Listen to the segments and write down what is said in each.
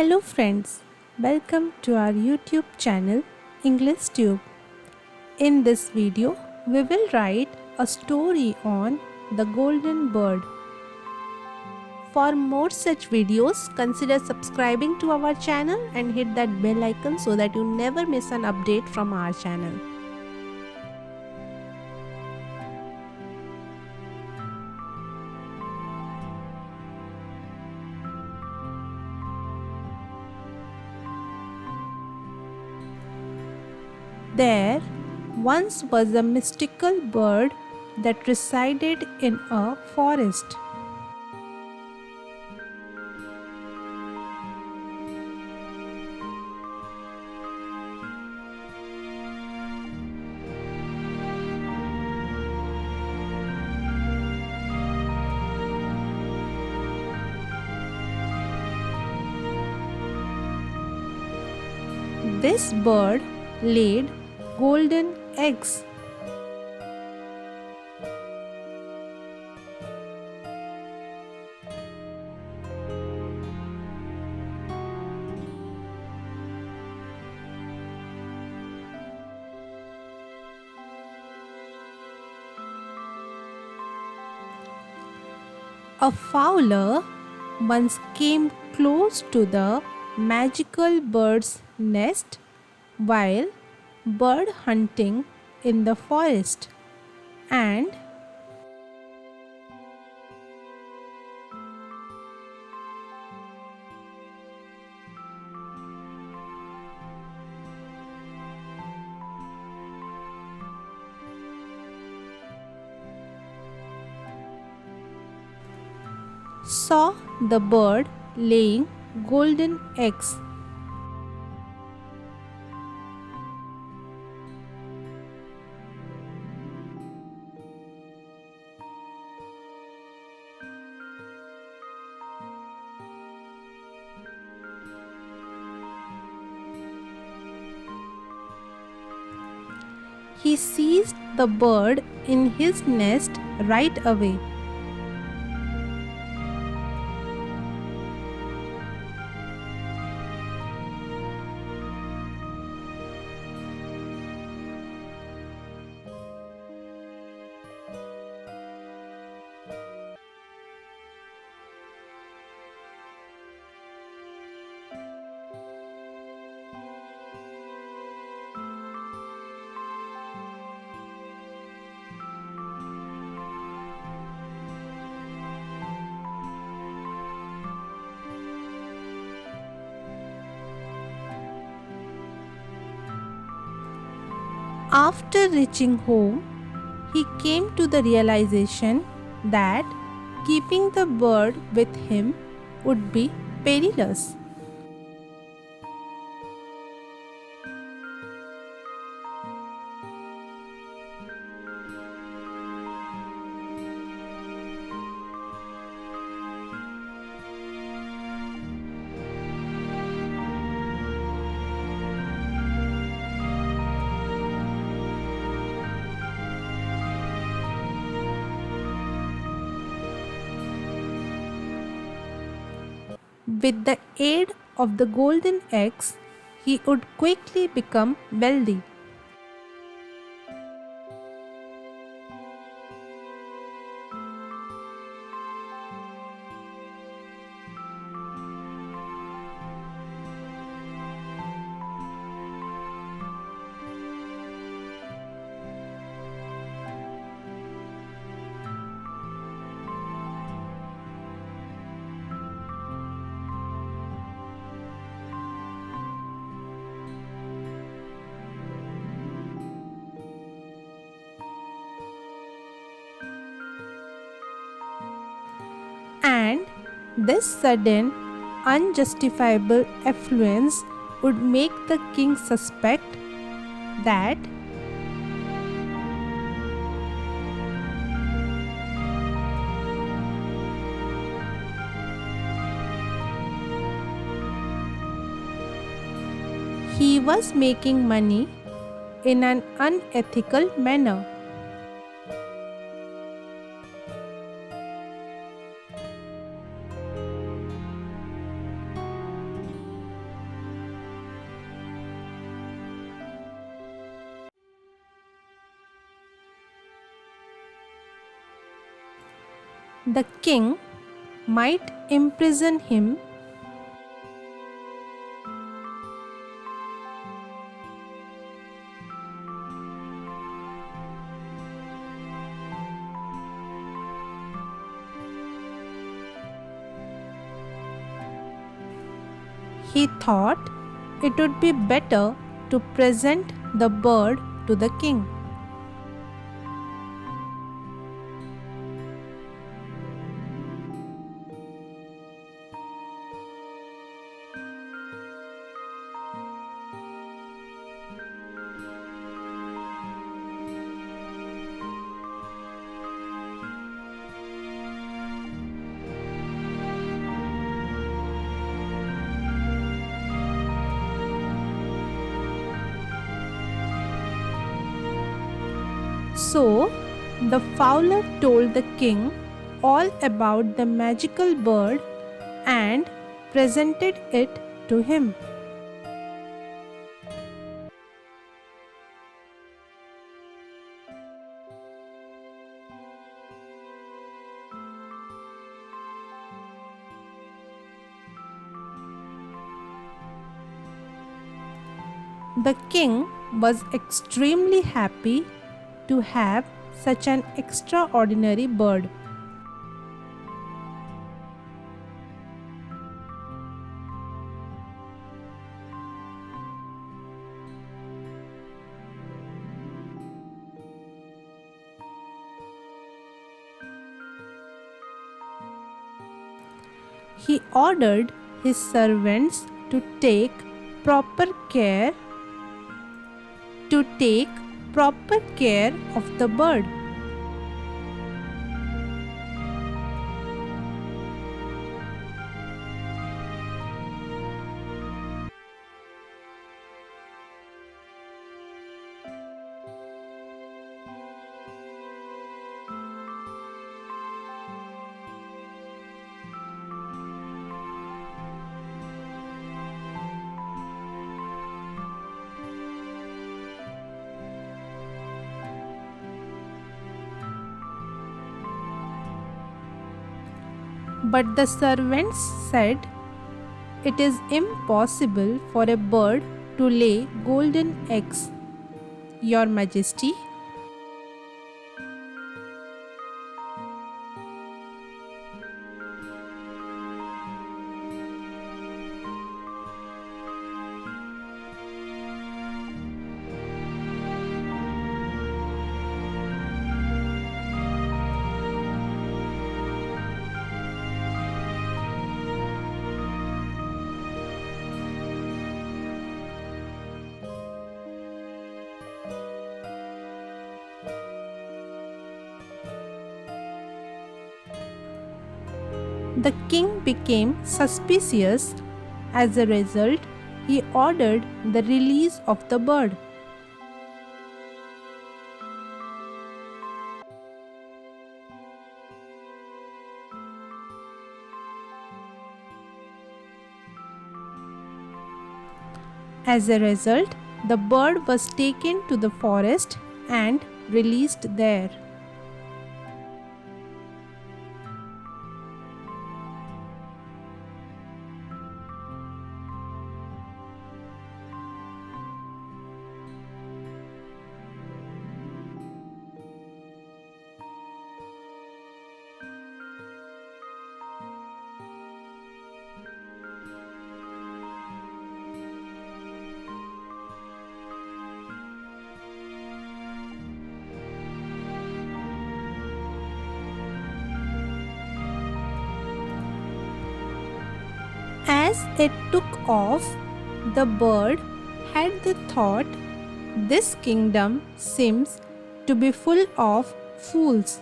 Hello friends, welcome to our YouTube channel English Tube. In this video, we will write a story on the golden bird. For more such videos, consider subscribing to our channel and hit that bell icon so that you never miss an update from our channel. There once was a mystical bird that resided in a forest. This bird laid golden eggs. A fowler once came close to the magical bird's nest while bird hunting in the forest and saw the bird laying golden eggs. He seized the bird in his nest right away. After reaching home, he came to the realization that keeping the bird with him would be perilous. With the aid of the golden eggs, he would quickly become wealthy. And this sudden, unjustifiable affluence would make the king suspect that he was making money in an unethical manner. The king might imprison him. He thought it would be better to present the bird to the king. So the fowler told the king all about the magical bird and presented it to him. The king was extremely happy to have such an extraordinary bird. He ordered his servants to proper care take proper care of the bird. But the servants said, "It is impossible for a bird to lay golden eggs, Your Majesty." The king became suspicious. As a result, he ordered the release of the bird. As a result, the bird was taken to the forest and released there. As it took off, the bird had the thought, "This kingdom seems to be full of fools."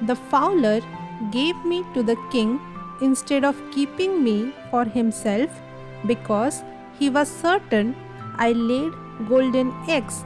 The fowler gave me to the king instead of keeping me for himself because he was certain I laid golden eggs.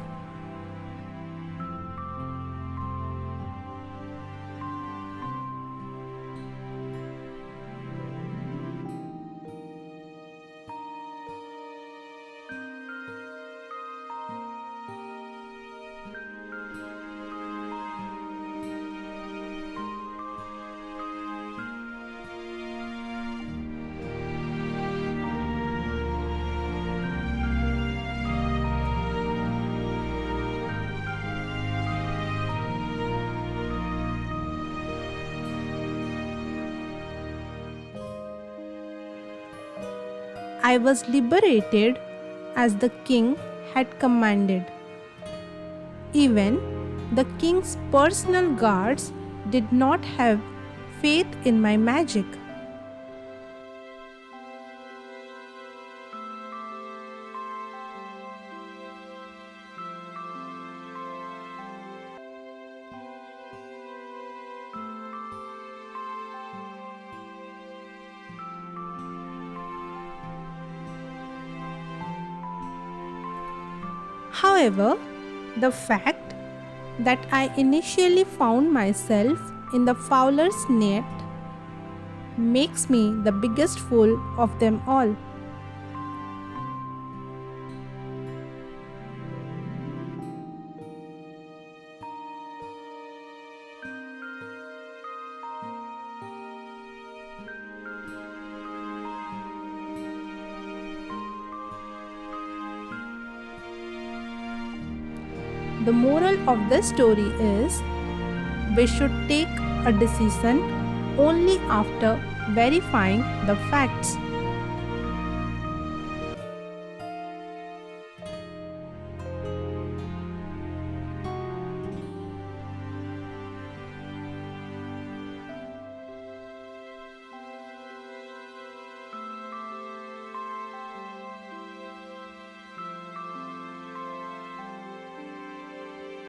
I was liberated as the king had commanded. Even the king's personal guards did not have faith in my magic. However, the fact that I initially found myself in the fowler's net makes me the biggest fool of them all. The moral of this story is we should take a decision only after verifying the facts.